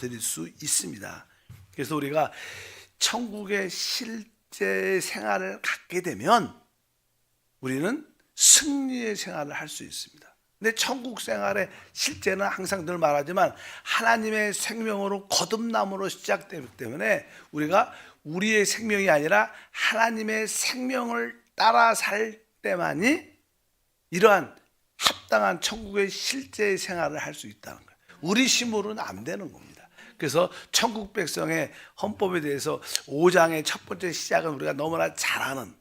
드릴 수 있습니다. 그래서 우리가 천국의 실제 생활을 갖게 되면 우리는 승리의 생활을 할 수 있습니다. 근데 천국 생활의 실제는 항상 늘 말하지만 하나님의 생명으로 거듭남으로 시작되기 때문에 우리가 우리의 생명이 아니라 하나님의 생명을 따라 살 때만이 이러한 합당한 천국의 실제 생활을 할 수 있다는 거예요. 우리 힘으로는 안 되는 겁니다. 그래서 천국 백성의 헌법에 대해서 5장의 첫 번째 시작은 우리가 너무나 잘 아는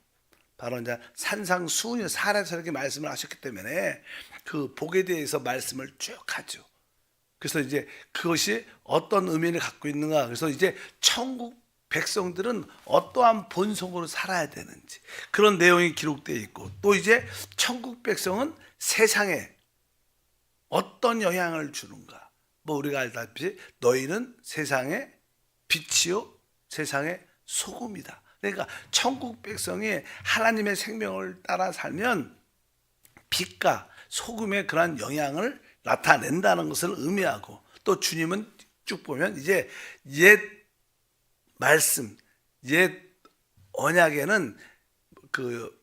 바로 이제 산상수훈 사례에서 이렇게 말씀을 하셨기 때문에 그 복에 대해서 말씀을 쭉 하죠. 그래서 이제 그것이 어떤 의미를 갖고 있는가. 그래서 이제 천국 백성들은 어떠한 본성으로 살아야 되는지 그런 내용이 기록되어 있고, 또 이제 천국 백성은 세상에 어떤 영향을 주는가. 뭐 우리가 알다시피 너희는 세상의 빛이요 세상의 소금이다. 그러니까 천국 백성이 하나님의 생명을 따라 살면 빛과 소금의 그러한 영향을 나타낸다는 것을 의미하고, 또 주님은 쭉 보면 이제 옛 말씀, 옛 언약에는 그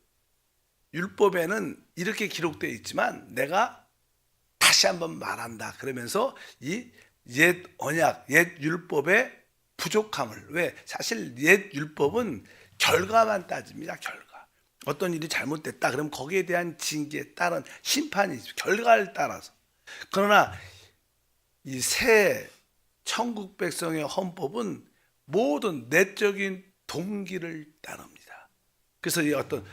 율법에는 이렇게 기록되어 있지만 내가 다시 한번 말한다 그러면서 이 옛 언약, 옛 율법의 부족함을, 왜 사실 옛 율법은 결과만 따집니다. 결과. 어떤 일이 잘못됐다 그러면 거기에 대한 징계에 따른 심판이 결과를 따라서. 그러나 이 새 천국 백성의 헌법은 모든 내적인 동기를 따릅니다. 그래서 이 어떤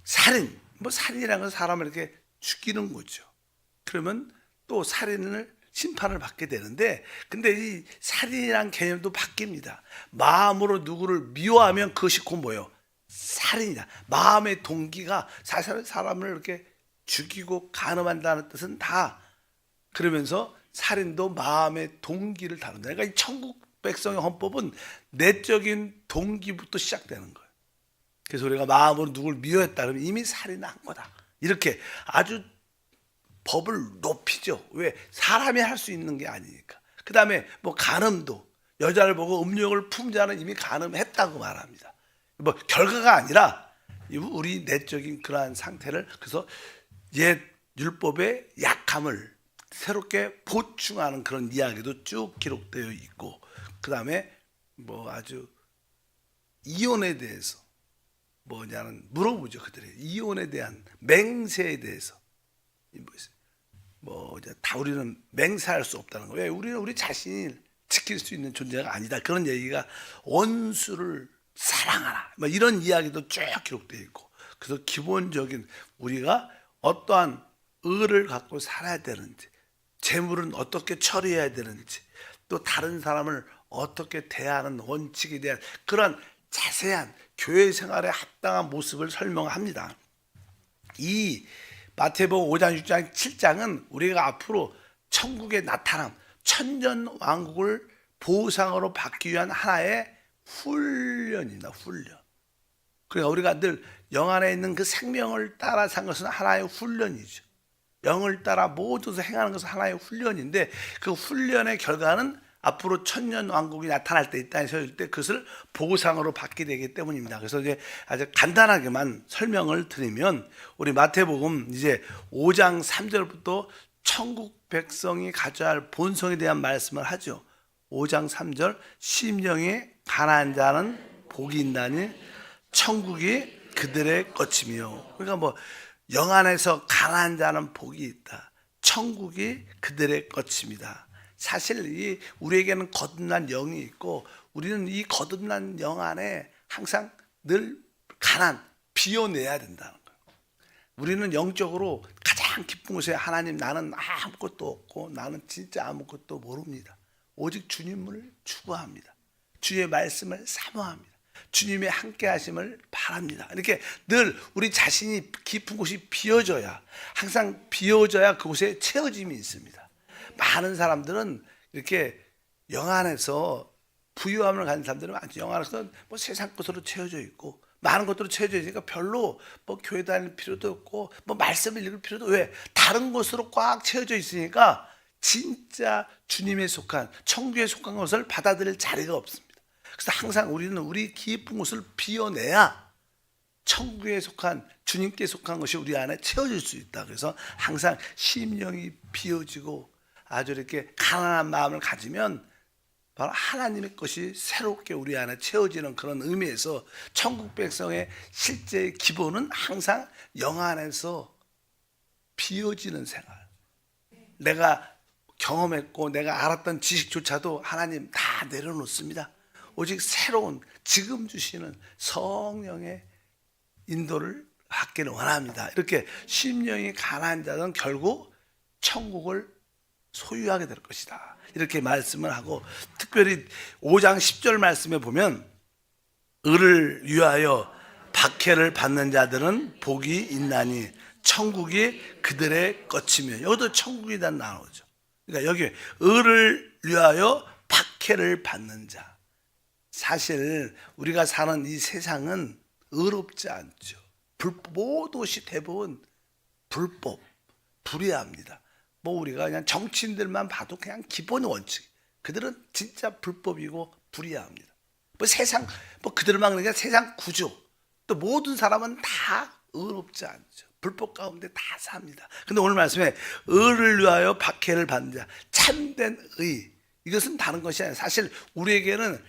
살인, 뭐 살인이라는 건 사람을 이렇게 죽이는 거죠. 그러면 또 살인을 심판을 받게 되는데, 근데 이 살인이라는 개념도 바뀝니다. 마음으로 누구를 미워하면 그것이 곧 뭐예요? 살인이다. 마음의 동기가 사실 사람을 이렇게 죽이고 간음한다는 뜻은 다 그러면서 살인도 마음의 동기를 다룬다. 그러니까 이 천국 백성의 헌법은 내적인 동기부터 시작되는 거예요. 그래서 우리가 마음으로 누굴 미워했다 그러면 이미 살인한 거다. 이렇게 아주 법을 높이죠. 왜? 사람이 할 수 있는 게 아니니까. 그 다음에 뭐 간음도 여자를 보고 음욕을 품자는 이미 간음했다고 말합니다. 뭐 결과가 아니라 우리 내적인 그러한 상태를, 그래서 옛 율법의 약함을 새롭게 보충하는 그런 이야기도 쭉 기록되어 있고, 그 다음에 뭐 아주 이혼에 대해서 뭐냐는 물어보죠. 그들이 이혼에 대한 맹세에 대해서 뭐 다 우리는 맹세할 수 없다는 거예요. 왜? 우리는 우리 자신이 지킬 수 있는 존재가 아니다. 그런 얘기가 원수를 사랑하라. 뭐 이런 이야기도 쭉 기록되어 있고, 그래서 기본적인 우리가 어떠한 의를 갖고 살아야 되는지, 재물은 어떻게 처리해야 되는지, 또 다른 사람을 어떻게 대하는 원칙에 대한 그런 자세한 교회 생활에 합당한 모습을 설명합니다. 이 마태복음 5장, 6장, 7장은 우리가 앞으로 천국의 나타남, 천년 왕국을 보상으로 받기 위한 하나의 훈련입니다. 훈련. 그러니까 우리가 늘 영 안에 있는 그 생명을 따라 산 것은 하나의 훈련이죠. 영을 따라 모두 행하는 것은 하나의 훈련인데, 그 훈련의 결과는 앞으로 천년 왕국이 나타날 때, 이 땅에 서일 때 그것을 보상으로 받게 되기 때문입니다. 그래서 이제 아주 간단하게만 설명을 드리면, 우리 마태복음 이제 5장 3절부터 천국 백성이 가져야 할 본성에 대한 말씀을 하죠. 5장 3절, 심령이 가난한 자는 복이 있나니 천국이 그들의 것이며. 그러니까 뭐 영 안에서 가난한 자는 복이 있다. 천국이 그들의 것입니다. 사실 이 우리에게는 거듭난 영이 있고, 우리는 이 거듭난 영 안에 항상 늘 비워내야 된다는 거예요. 우리는 영적으로 가장 깊은 곳에 하나님, 나는 아무것도 없고 나는 진짜 아무것도 모릅니다. 오직 주님을 추구합니다. 주의 말씀을 사모합니다. 주님의 함께 하심을 바랍니다. 이렇게 늘 우리 자신이 깊은 곳이 비워져야, 항상 비워져야 그곳에 채워짐이 있습니다. 많은 사람들은 이렇게 영 안에서 부유함을 가진 사람들은 많죠. 영 안에서 뭐 세상 것으로 채워져 있고 많은 것들로 채워져 있으니까 별로 뭐 교회 다닐 필요도 없고 뭐 말씀을 읽을 필요도, 왜? 다른 것으로 꽉 채워져 있으니까 진짜 주님에 속한 천국에 속한 것을 받아들일 자리가 없습니다. 그래서 항상 우리는 우리 깊은 곳을 비워내야 천국에 속한 주님께 속한 것이 우리 안에 채워질 수 있다. 그래서 항상 심령이 비워지고 아주 이렇게 가난한 마음을 가지면 바로 하나님의 것이 새롭게 우리 안에 채워지는 그런 의미에서 천국 백성의 실제 기본은 항상 영 안에서 비워지는 생활. 내가 경험했고 내가 알았던 지식조차도 하나님 다 내려놓습니다. 오직 새로운 지금 주시는 성령의 인도를 받기를 원합니다. 이렇게 심령이 가난한 자는 결국 천국을 소유하게 될 것이다. 이렇게 말씀을 하고, 특별히 5장 10절 말씀에 보면 을을 위하여 박해를 받는 자들은 복이 있나니 천국이 그들의 것이며, 여기도 천국이다 나오죠. 그러니까 여기 을을 위하여 박해를 받는 자, 사실 우리가 사는 이 세상은 의롭지 않죠. 모든 것이 대부분 불법, 불의합니다. 뭐 우리가 그냥 정치인들만 봐도 그냥 기본 원칙, 그들은 진짜 불법이고 불의합니다. 뭐 세상, 뭐 그들만 그러니까 세상 구조, 또 모든 사람은 다 의롭지 않죠. 불법 가운데 다 삽니다. 근데 오늘 말씀에 의를 위하여 박해를 받는 자, 참된 의, 이것은 다른 것이 아니라 사실 우리에게는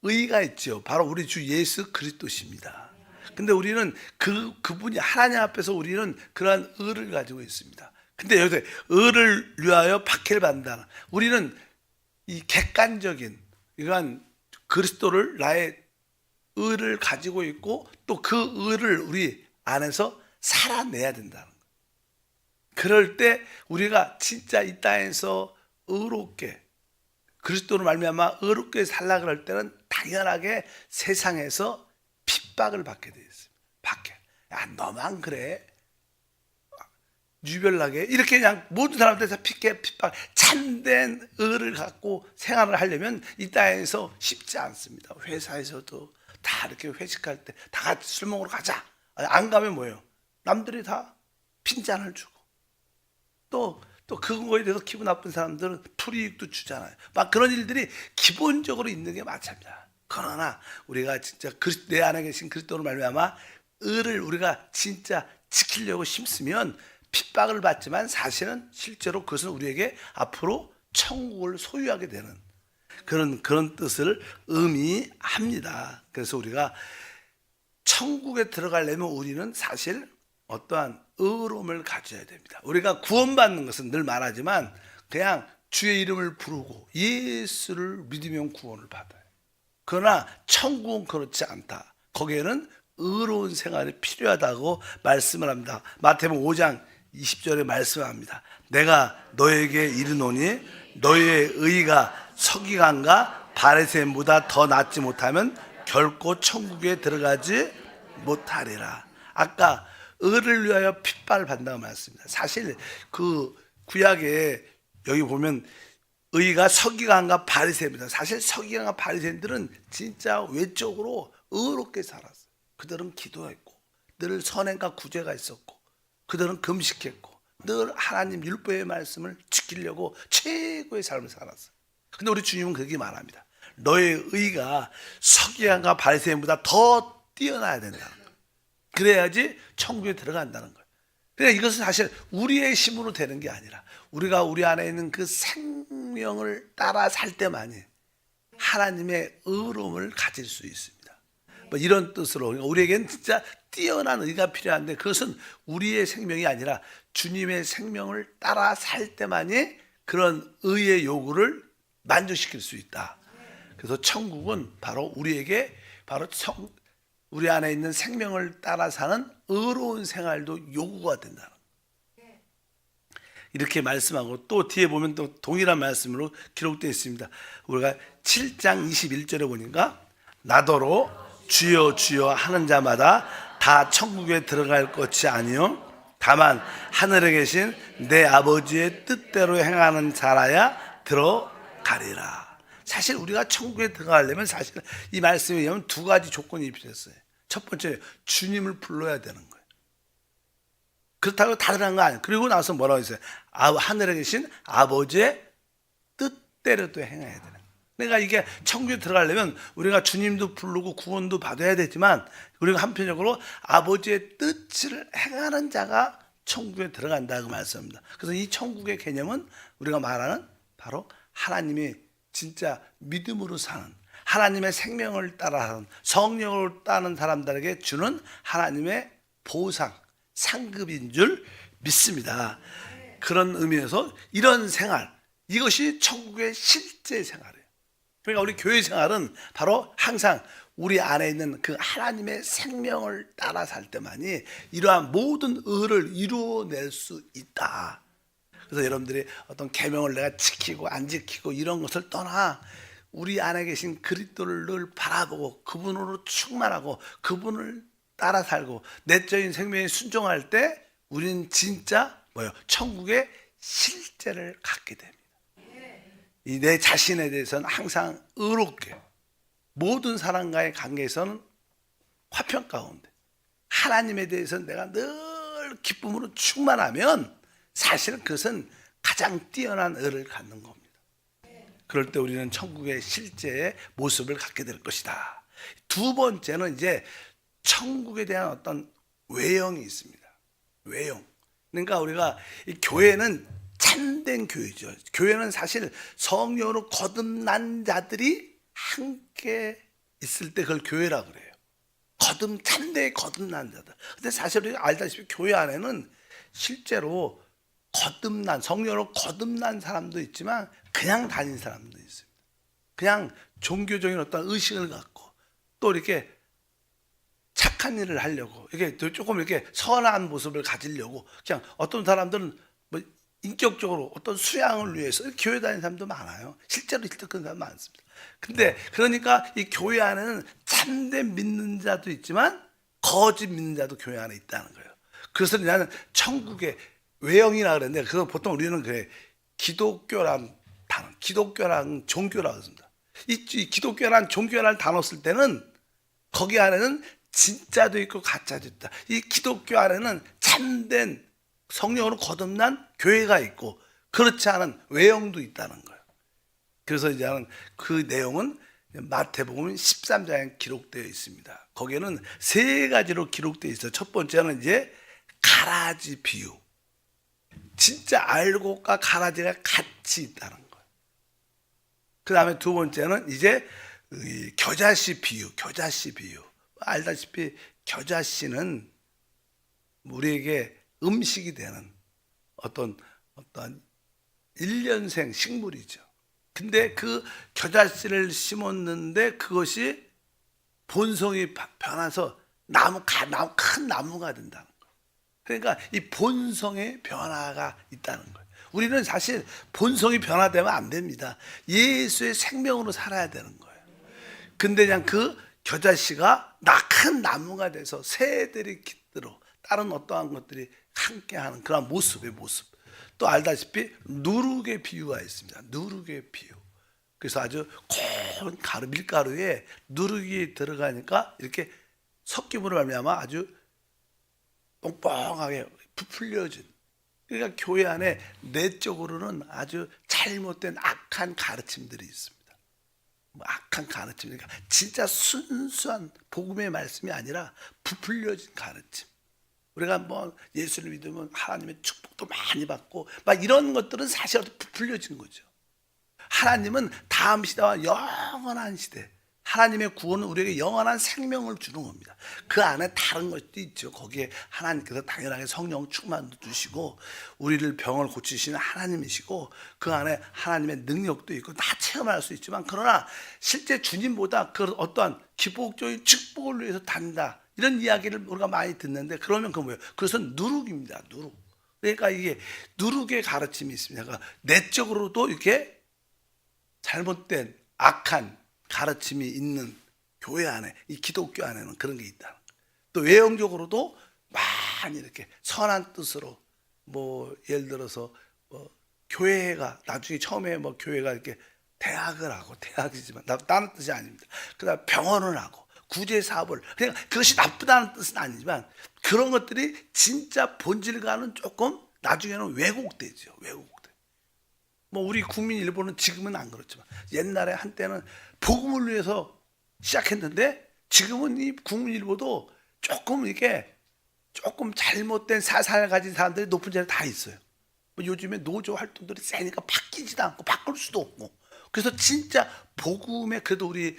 의가 있죠. 바로 우리 주 예수 그리스도십니다. 근데 우리는 그분이 하나님 앞에서 우리는 그러한 의를 가지고 있습니다. 근데 여기서 의를 위하여 박해를 받는다. 우리는 이 객관적인 이러한 그리스도를 나의 의를 가지고 있고 또 그 의를 우리 안에서 살아내야 된다는 거예요. 그럴 때 우리가 진짜 이 땅에서 의롭게 그리스도로 말미암아 의롭게 살라 그럴 때는 당연하게 세상에서 핍박을 받게 되어 있습니다. 박해. 야, 너만 그래. 유별나게 이렇게 그냥 모든 사람들에서 핍박, 참된 의를 갖고 생활을 하려면 이 땅에서 쉽지 않습니다. 회사에서도 다 이렇게 회식할 때 다 같이 술 먹으러 가자. 안 가면 뭐예요? 남들이 다 핀잔을 주고 또 그거에 대해서 기분 나쁜 사람들은 불이익도 주잖아요. 막 그런 일들이 기본적으로 있는 게 마찬가지입니다. 그러나 우리가 진짜 내 안에 계신 그리스도로 말미암아 의를 우리가 진짜 지키려고 힘쓰면 핍박을 받지만 사실은 실제로 그것은 우리에게 앞으로 천국을 소유하게 되는 그런 뜻을 의미합니다. 그래서 우리가 천국에 들어가려면 우리는 사실 어떠한 의로움을 가져야 됩니다. 우리가 구원받는 것은 늘 말하지만 그냥 주의 이름을 부르고 예수를 믿으면 구원을 받아요. 그러나 천국은 그렇지 않다. 거기에는 의로운 생활이 필요하다고 말씀을 합니다. 마태복음 5장 20절에 말씀합니다. 내가 너에게 이르노니 너의 의가 서기관과 바리새인보다 더 낫지 못하면 결코 천국에 들어가지 못하리라. 아까 의를 위하여 핍박을 받는다고 말했습니다. 사실 그 구약에 여기 보면 의가 서기관과 바리새인입니다. 사실 서기관과 바리새인들은 진짜 외적으로 의롭게 살았어요. 그들은 기도했고 늘 선행과 구제가 있었고 그들은 금식했고 늘 하나님 율법의 말씀을 지키려고 최고의 삶을 살았어요. 근데 우리 주님은 그렇게 말합니다. 너의 의가 서기관과 바리새인보다 더 뛰어나야 된다는 거예요. 그래야지 천국에 들어간다는 거예요. 그러니까 이것은 사실 우리의 힘으로 되는 게 아니라 우리가 우리 안에 있는 그 생명을 따라 살 때만이 하나님의 의로움을 가질 수 있습니다. 뭐 이런 뜻으로 우리에게는 진짜 뛰어난 의가 필요한데 그것은 우리의 생명이 아니라 주님의 생명을 따라 살 때만이 그런 의의 요구를 만족시킬 수 있다. 그래서 천국은 바로 우리에게 바로 우리 안에 있는 생명을 따라 사는 의로운 생활도 요구가 된다는 거예요. 이렇게 말씀하고 또 뒤에 보면 또 동일한 말씀으로 기록되어 있습니다. 우리가 7장 21절에 보니까 나더러 주여 주여 하는 자마다 다 천국에 들어갈 것이 아니요 다만 하늘에 계신 내 아버지의 뜻대로 행하는 자라야 들어가리라. 사실 우리가 천국에 들어가려면 사실 이 말씀에 의하면 두 가지 조건이 필요했어요. 첫 번째, 주님을 불러야 되는 거예요. 그렇다고 다르다는 거 아니에요. 그리고 나서 뭐라고 했어요? 하늘에 계신 아버지의 뜻대로도 행해야 되는. 그러니까 이게 천국에 들어가려면 우리가 주님도 부르고 구원도 받아야 되지만 우리가 한편적으로 아버지의 뜻을 행하는 자가 천국에 들어간다고 말씀합니다. 그래서 이 천국의 개념은 우리가 말하는 바로 하나님이 진짜 믿음으로 사는, 하나님의 생명을 따라하는, 성령을 따르는 사람들에게 주는 하나님의 보상, 상급인 줄 믿습니다. 그런 의미에서 이런 생활, 이것이 천국의 실제 생활이에요. 그러니까 우리 교회 생활은 바로 항상 우리 안에 있는 그 하나님의 생명을 따라 살 때만이 이러한 모든 의를 이루어낼 수 있다. 그래서 여러분들이 어떤 계명을 내가 지키고 안 지키고 이런 것을 떠나 우리 안에 계신 그리스도를 늘 바라보고 그분으로 충만하고 그분을 따라 살고 내적인 생명에 순종할 때 우리는 진짜 천국의 실제를 갖게 됩니다. 이 내 자신에 대해서는 항상 의롭게, 모든 사람과의 관계에서는 화평 가운데, 하나님에 대해서는 내가 늘 기쁨으로 충만하면 사실 그것은 가장 뛰어난 의를 갖는 겁니다. 그럴 때 우리는 천국의 실제의 모습을 갖게 될 것이다. 두 번째는 이제 천국에 대한 어떤 외형이 있습니다. 외형. 그러니까 우리가 이 교회는 참된 교회죠. 교회는 사실 성령으로 거듭난 자들이 함께 있을 때 그걸 교회라 그래요. 참되게 거듭난 자들. 근데 사실 우리가 알다시피 교회 안에는 실제로 성령으로 거듭난 사람도 있지만 그냥 다닌 사람도 있습니다. 그냥 종교적인 어떤 의식을 갖고 또 이렇게 착한 일을 하려고 이렇게 조금 이렇게 선한 모습을 가지려고 그냥 어떤 사람들은 인격적으로 어떤 수양을 위해서 교회 다니는 사람도 많아요. 실제로 그런 사람 많습니다. 근데 그러니까 이 교회 안에는 참된 믿는 자도 있지만 거짓 믿는 자도 교회 안에 있다는 거예요. 그래서 나는 천국의 외형이라 그랬는데 그건 보통 우리는 그래 기독교란 단어, 기독교란 종교라고 했습니다. 이 기독교란 종교라는 단어 쓸 때는 거기 안에는 진짜도 있고 가짜도 있다. 이 기독교 안에는 참된 성령으로 거듭난 교회가 있고 그렇지 않은 외형도 있다는 거예요. 그래서 이제는 그 내용은 마태복음 13장에 기록되어 있습니다. 거기에는 세 가지로 기록되어 있어요. 첫 번째는 이제 가라지 비유. 진짜 알곡과 가라지가 같이 있다는 거예요. 그 다음에 두 번째는 이제 겨자씨 비유. 알다시피 겨자씨는 우리에게 음식이 되는 어떤 1년생 식물이죠. 근데 그 겨자씨를 심었는데 그것이 본성이 변해서 큰 나무가 된다는 거예요. 그러니까 이 본성의 변화가 있다는 거예요. 우리는 사실 본성이 변화되면 안 됩니다. 예수의 생명으로 살아야 되는 거예요. 근데 그냥 그 겨자씨가 큰 나무가 돼서 새들이 깃들어 다른 어떠한 것들이 함께하는 그런 모습의 모습. 또 알다시피 누룩의 비유가 있습니다. 누룩의 비유. 그래서 아주 고운 밀가루에 누룩이 들어가니까 이렇게 섞임으로 말미암아 아주 뻥뻥하게 부풀려진. 그러니까 교회 안에 내적으로는 아주 잘못된 악한 가르침들이 있습니다. 악한 가르침. 그러니까 진짜 순수한 복음의 말씀이 아니라 부풀려진 가르침. 우리가 예수를 믿으면 하나님의 축복도 많이 받고 막 이런 것들은 사실 부풀려진 거죠. 하나님은 다음 시대와 영원한 시대, 하나님의 구원은 우리에게 영원한 생명을 주는 겁니다. 그 안에 다른 것도 있죠. 거기에 하나님께서 당연하게 성령 충만도 주시고 우리를 병을 고치시는 하나님이시고 그 안에 하나님의 능력도 있고 다 체험할 수 있지만 그러나 실제 주님보다 그 어떠한 기복적인 축복을 위해서 단다. 이런 이야기를 우리가 많이 듣는데 그러면 그 뭐예요? 그것은 누룩입니다. 누룩. 그러니까 이게 누룩의 가르침이 있습니다. 그러니까 내적으로도 이렇게 잘못된 악한 가르침이 있는 교회 안에, 이 기독교 안에는 그런 게 있다. 또 외형적으로도 많이 이렇게 선한 뜻으로 예를 들어서 교회가 나중에 처음에 교회가 이렇게 대학을 하고 대학이지만 다른 뜻이 아닙니다. 그다음 병원을 하고 구제 사업을, 그러니까 그것이 나쁘다는 뜻은 아니지만 그런 것들이 진짜 본질과는 조금 나중에는 왜곡되죠. 왜곡돼. 뭐 우리 국민일보는 지금은 안 그렇지만 옛날에 한때는 복음을 위해서 시작했는데 지금은 이 국민일보도 조금 이게 조금 잘못된 사상을 가진 사람들이 높은 자리에 다 있어요. 뭐 요즘에 노조 활동들이 세니까 바뀌지도 않고 바꿀 수도 없고, 그래서 진짜 복음에 그래도 우리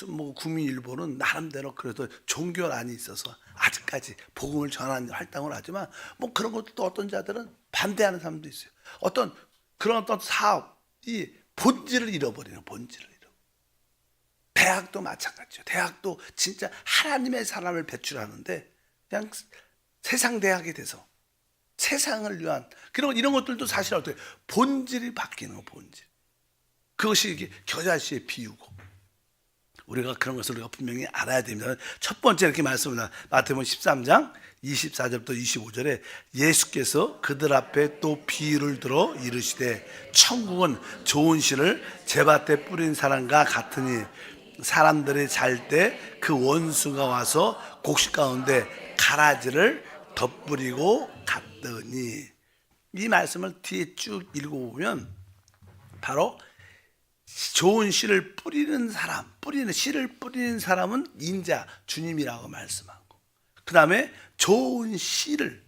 뭐 국민일보는 나름대로 그래도 종교란이 있어서 아직까지 복음을 전하는 활동을 하지만 뭐 그런 것도 또 어떤 자들은 반대하는 사람도 있어요. 그런 어떤 사업이 본질을 잃어버리는, 본질을 잃어. 대학도 마찬가지죠. 대학도 진짜 하나님의 사람을 배출하는데 그냥 세상 대학이 돼서 세상을 위한 이런 것들도 사실 어떻게 본질이 바뀌는 거, 본질. 그것이 이게 겨자씨의 비유고, 우리가 그런 것을 우리가 분명히 알아야 됩니다. 첫 번째 이렇게 말씀합니다. 마태복음 13장 24절부터 25절에 예수께서 그들 앞에 또 비유를 들어 이르시되 천국은 좋은 씨를 제밭에 뿌린 사람과 같으니 사람들이 잘 때 그 원수가 와서 곡식 가운데 가라지를 덧뿌리고 갔더니, 이 말씀을 뒤에 쭉 읽어보면 바로 좋은 씨를 뿌리는 사람, 씨를 뿌리는 사람은 인자 주님이라고 말씀하고, 그 다음에 좋은 씨는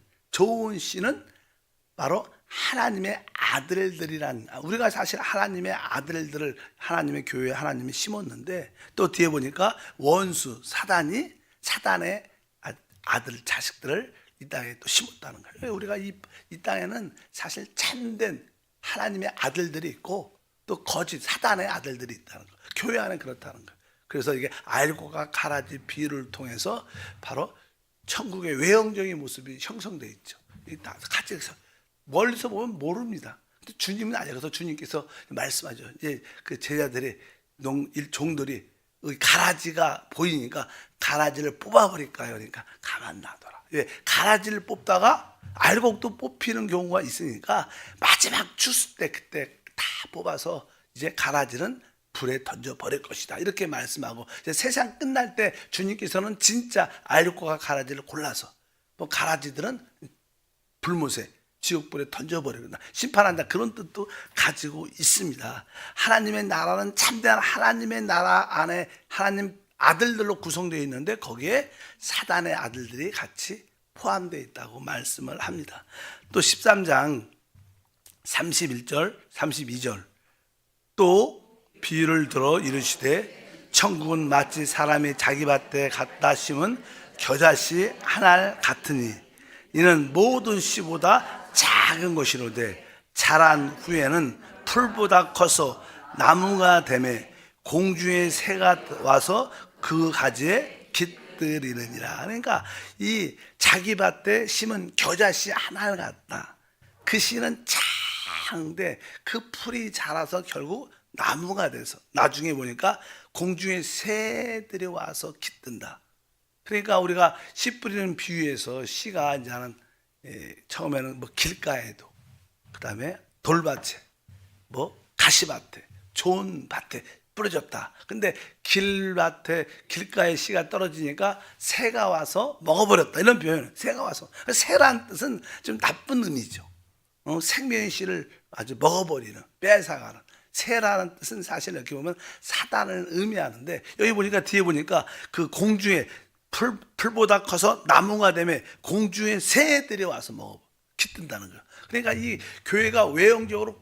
바로 하나님의 아들들이란, 우리가 사실 하나님의 아들들을 하나님의 교회에 하나님이 심었는데 또 뒤에 보니까 원수 사단의 아들 자식들을 이 땅에 또 심었다는 거예요. 우리가 이 땅에는 사실 참된 하나님의 아들들이 있고 또 거짓 사단의 아들들이 있다는 거예요. 교회 안에 그렇다는 거예요. 그래서 이게 알고가 가라지 비유를 통해서 바로 천국의 외형적인 모습이 형성되어 있죠. 같이 멀리서 보면 모릅니다. 근데 주님은 아니에요. 그래서 주님께서 말씀하죠. 이제 그 제자들이 종들이 가라지가 보이니까 가라지를 뽑아버릴까요? 그러니까 가만 놔둬라. 왜? 가라지를 뽑다가 알곡도 뽑히는 경우가 있으니까 마지막 주스 때 그때 다 뽑아서 이제 가라지는 불에 던져버릴 것이다. 이렇게 말씀하고, 이제 세상 끝날 때 주님께서는 진짜 알곡과 가라지를 골라서, 뭐 가라지들은 불못에 지옥불에 던져버리거나 심판한다, 그런 뜻도 가지고 있습니다. 하나님의 나라는 참된 하나님의 나라 안에 하나님 아들들로 구성되어 있는데 거기에 사단의 아들들이 같이 포함되어 있다고 말씀을 합니다. 또 13장 31절 32절 또 비유를 들어 이르시되 천국은 마치 사람이 자기 밭에 갖다 심은 겨자씨 하나 같으니 이는 모든 씨보다 작은 것이로되 자란 후에는 풀보다 커서 나무가 되매 공중의 새가 와서 그 가지에 깃들이느니라. 그러니까 이 자기 밭에 심은 겨자씨 하나 같다. 그 씨는 작은데 그 풀이 자라서 결국 나무가 돼서 나중에 보니까 공중의 새들이 와서 깃든다. 그러니까 우리가 씨 뿌리는 비유에서 씨가 이제는 처음에는 뭐 길가에도, 그 다음에 돌밭에, 뭐 가시밭에, 좋은 밭에 뿌려졌다. 근데 길가에 씨가 떨어지니까 새가 와서 먹어버렸다. 이런 표현. 새가 와서. 새란 뜻은 좀 나쁜 의미죠. 생명의 씨를 아주 먹어버리는, 뺏어가는. 새라는 뜻은 사실 이렇게 보면 사단을 의미하는데, 여기 보니까 뒤에 보니까 그 공중에 풀보다 커서 나무가 되면 공중에 새들이 와서 먹어 깃든다는 거예요. 그러니까 이 교회가 외형적으로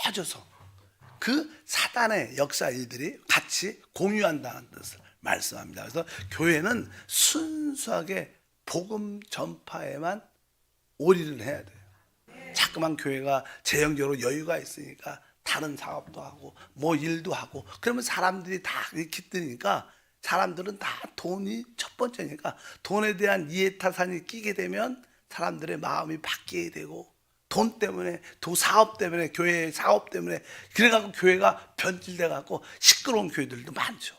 커져서 그 사단의 역사 일들이 같이 공유한다는 뜻을 말씀합니다. 그래서 교회는 순수하게 복음 전파에만 올인을 해야 돼요. 자꾸만 교회가 재정적으로 여유가 있으니까 다른 사업도 하고 뭐 일도 하고 그러면 사람들이 다 깃드니까 사람들은 다 돈이 첫 번째니까 돈에 대한 이해타산이 끼게 되면 사람들의 마음이 바뀌게 되고, 돈 때문에, 사업 때문에, 교회 사업 때문에 그래갖고 교회가 변질돼갖고 시끄러운 교회들도 많죠.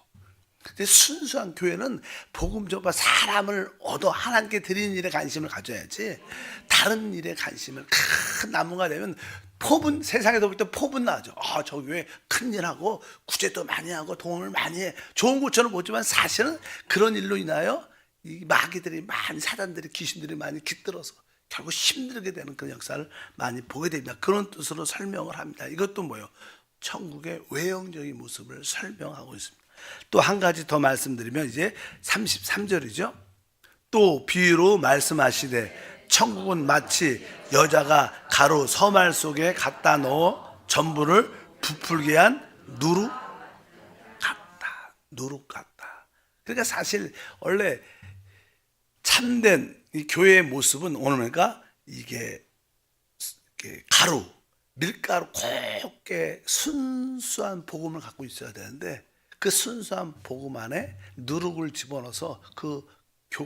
근데 순수한 교회는 복음 전파, 사람을 얻어 하나님께 드리는 일에 관심을 가져야지 다른 일에 관심을, 큰 나무가 되면 포분, 세상에서 볼 때 포분 나죠. 저 교회 큰일하고 구제도 많이 하고 돈을 많이 해. 좋은 것처럼 보지만 사실은 그런 일로 인하여 이 마귀들이 많이, 사단들이, 귀신들이 많이 깃들어서 결국 힘들게 되는 그런 역사를 많이 보게 됩니다. 그런 뜻으로 설명을 합니다. 이것도 뭐예요? 천국의 외형적인 모습을 설명하고 있습니다. 또 한 가지 더 말씀드리면 이제 33절이죠. 또 비유로 말씀하시되 천국은 마치 여자가 가루 서말 속에 갖다 넣어 전부를 부풀게 한 누룩 같다. 누룩 같다. 그러니까 사실 원래 참된 이 교회의 모습은 오늘 보니까 이게 가루, 밀가루 곱게 순수한 복음을 갖고 있어야 되는데 그 순수한 복음 안에 누룩을 집어넣어서 그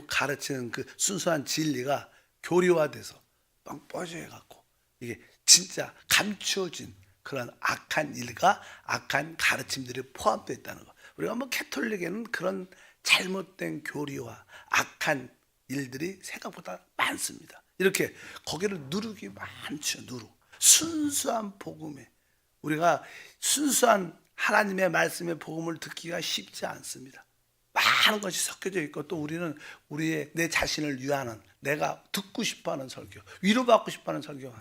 가르치는 그 순수한 진리가 교리화돼서 뻥뻥해져 갖고 이게 진짜 감추어진 그런 악한 일과 악한 가르침들이 포함되어 있다는 거. 우리가 뭐 캐톨릭에는 그런 잘못된 교리와 악한 일들이 생각보다 많습니다. 이렇게 거기를 누룩이 많죠. 누룩. 순수한 복음에 우리가 순수한 하나님의 말씀의 복음을 듣기가 쉽지 않습니다. 많은 것이 섞여져 있고 또 우리는 우리의 내 자신을 위하는 내가 듣고 싶어하는 설교, 위로받고 싶어하는 설교.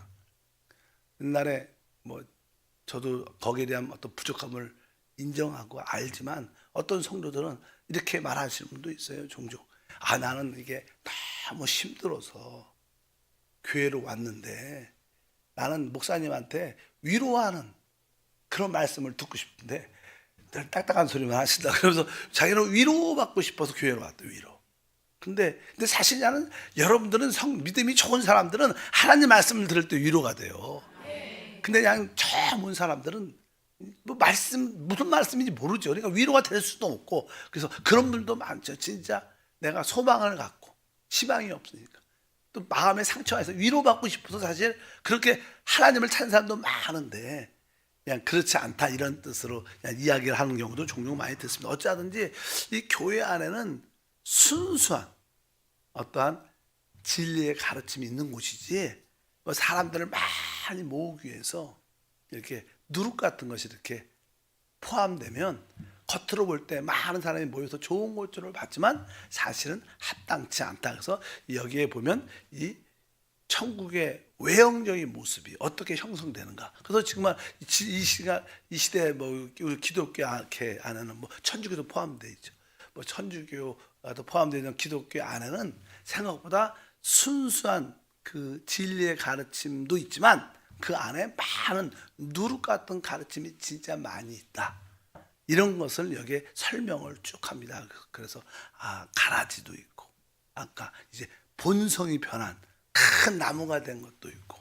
옛날에 뭐 저도 거기에 대한 어떤 부족함을 인정하고 알지만 어떤 성도들은 이렇게 말하시는 분도 있어요. 종종 나는 이게 너무 힘들어서 교회로 왔는데 나는 목사님한테 위로하는 그런 말씀을 듣고 싶은데 늘 딱딱한 소리만 하신다. 그러면서 자기는 위로받고 싶어서 교회로 왔다. 위로. 근데 사실 나는 여러분들은 믿음이 좋은 사람들은 하나님 말씀을 들을 때 위로가 돼요. 근데 그냥 처음 온 사람들은 뭐 무슨 말씀인지 모르죠. 그러니까 위로가 될 수도 없고 그래서 그런 분도 많죠. 진짜 내가 소망을 갖고 희망이 없으니까 또 마음에 상처가 있어 위로받고 싶어서 사실 그렇게 하나님을 찾는 사람도 많은데 그냥 그렇지 않다 이런 뜻으로 그냥 이야기를 하는 경우도 종종 많이 듣습니다. 어찌하든지 이 교회 안에는 순수한 어떠한 진리의 가르침이 있는 곳이지 뭐 사람들을 많이 모으기 위해서 이렇게 누룩 같은 것이 이렇게 포함되면 겉으로 볼 때 많은 사람이 모여서 좋은 것들을 봤지만 사실은 합당치 않다. 그래서 여기에 보면 이 천국의 외형적인 모습이 어떻게 형성되는가. 그래서 정말 이 시대 뭐 우리 기독교 안에는 뭐 천주교도 포함되어 있죠. 뭐 천주교도 포함되어 있는 기독교 안에는 생각보다 순수한 그 진리의 가르침도 있지만 그 안에 많은 누룩 같은 가르침이 진짜 많이 있다. 이런 것을 여기에 설명을 쭉 합니다. 그래서 가라지도 있고 아까 이제 본성이 변한 큰 나무가 된 것도 있고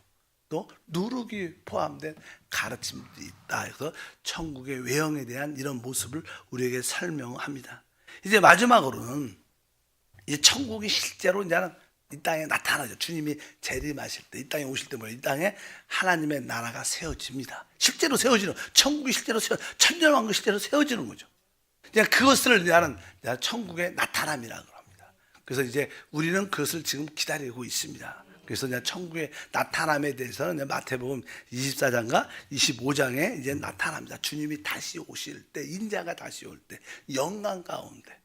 또 누룩이 포함된 가르침도 있다. 그래서 천국의 외형에 대한 이런 모습을 우리에게 설명합니다. 이제 마지막으로는 이제 천국이 실제로 이제는 이 땅에 나타나죠. 주님이 재림하실 때 이 땅에 오실 때 이 땅에 하나님의 나라가 세워집니다. 실제로 세워지는 천국이 실제로 천년왕국 실제로 세워지는 거죠. 그냥 그것을 나는 천국의 나타남이라고 합니다. 그래서 이제 우리는 그것을 지금 기다리고 있습니다. 그래서 이제 천국의 나타남에 대해서는 마태복음 24장과 25장에 이제 나타납니다. 주님이 다시 오실 때, 인자가 다시 올 때, 영광 가운데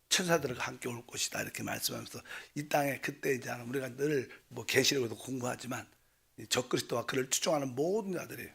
천사들과 함께 올 것이다 이렇게 말씀하면서 이 땅에 그때 이제 우리가 늘 뭐 계시록에도 공부하지만 적그리스도와 그를 추종하는 모든 자들이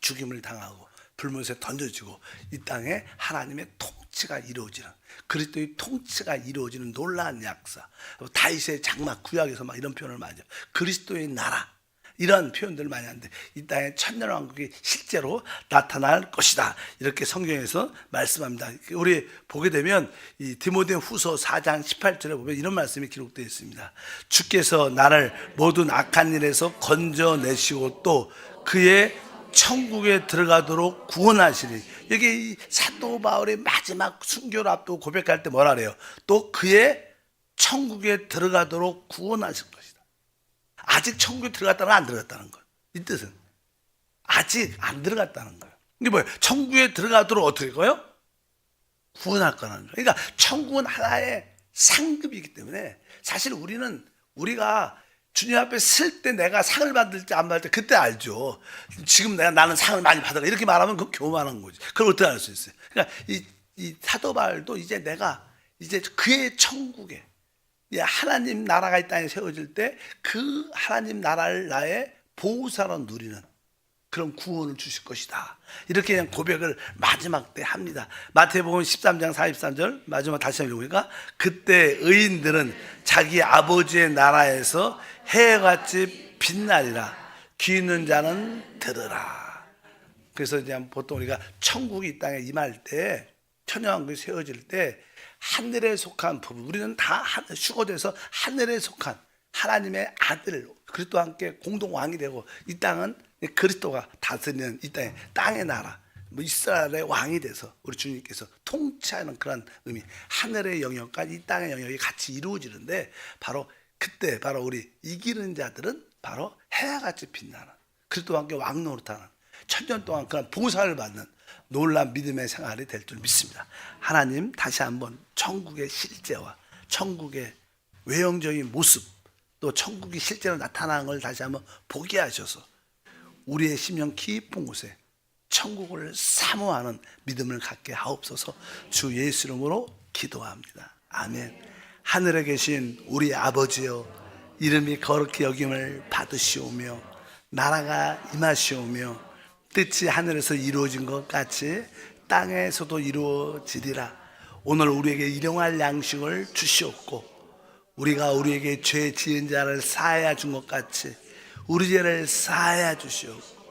죽임을 당하고 불못에 던져지고 이 땅에 하나님의 통치가 이루어지는 그리스도의 통치가 이루어지는 놀라운 약사 다윗의 장막 구약에서 막 이런 표현을 많이 해요. 그리스도의 나라 이런 표현들을 많이 하는데 이 땅에 천년왕국이 실제로 나타날 것이다 이렇게 성경에서 말씀합니다. 우리 보게 되면 이 디모데 후서 4장 18절에 보면 이런 말씀이 기록되어 있습니다. 주께서 나를 모든 악한 일에서 건져내시고 또 그의 천국에 들어가도록 구원하시리. 여기 이 사도 바울의 마지막 순교를 앞두고 고백할 때 뭐라 그래요? 또 그의 천국에 들어가도록 구원하실 것이다. 아직 천국에 들어갔다는 건 안 들어갔다는 거예요. 이 뜻은 아직 안 들어갔다는 거예요. 이게 뭐예요? 천국에 들어가도록 어떻게 할 거예요? 구원할 거라는 거예요. 그러니까 천국은 하나의 상급이기 때문에 사실 우리가 주님 앞에 설 때 내가 상을 받을지 안 받을지 그때 알죠. 지금 나는 상을 많이 받아라 이렇게 말하면 그건 교만한 거지. 그걸 어떻게 알 수 있어요? 그러니까 이 사도 바울도 이제 내가 이제 그의 천국에 하나님 나라가 이 땅에 세워질 때 그 하나님 나라를 나의 보호사로 누리는 그런 구원을 주실 것이다. 이렇게 그냥 고백을 마지막 때 합니다. 마태복음 13장 43절 마지막 다시 한번 읽으니까 그때 의인들은 자기 아버지의 나라에서 해같이 빛나리라. 귀 있는 자는 들으라. 그래서 이제 보통 우리가 천국이 이 땅에 임할 때 천녀왕국이 세워질 때 하늘에 속한 부분 우리는 다 휴거돼서 하늘에 속한 하나님의 아들 그리스도와 함께 공동 왕이 되고 이 땅은 그리스도가 다스리는 이 땅의 나라 이스라엘의 왕이 돼서 우리 주님께서 통치하는 그런 의미 하늘의 영역과 이 땅의 영역이 같이 이루어지는데 바로 그때 바로 우리 이기는 자들은 바로 해와 같이 빛나는 그리스도와 함께 왕 노릇하는 천년 동안 그런 보살을 받는 놀라운 믿음의 생활이 될 줄 믿습니다. 하나님 다시 한번 천국의 실제와 천국의 외형적인 모습 또 천국이 실제로 나타나는 걸 다시 한번 보게 하셔서 우리의 심령 깊은 곳에 천국을 사모하는 믿음을 갖게 하옵소서. 주 예수 이름으로 기도합니다. 아멘. 하늘에 계신 우리 아버지여 이름이 거룩히 여김을 받으시오며 나라가 임하시오며 뜻이 하늘에서 이루어진 것 같이 땅에서도 이루어지리라. 오늘 우리에게 일용할 양식을 주시옵고 우리가 우리에게 죄 지은 자를 사하여 준 것 같이 우리 죄를 사하여 주시옵고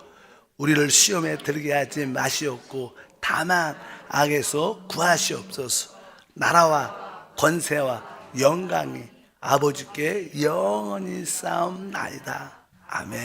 우리를 시험에 들게 하지 마시옵고 다만 악에서 구하시옵소서. 나라와 권세와 영광이 아버지께 영원히 싸움나이다. 아멘.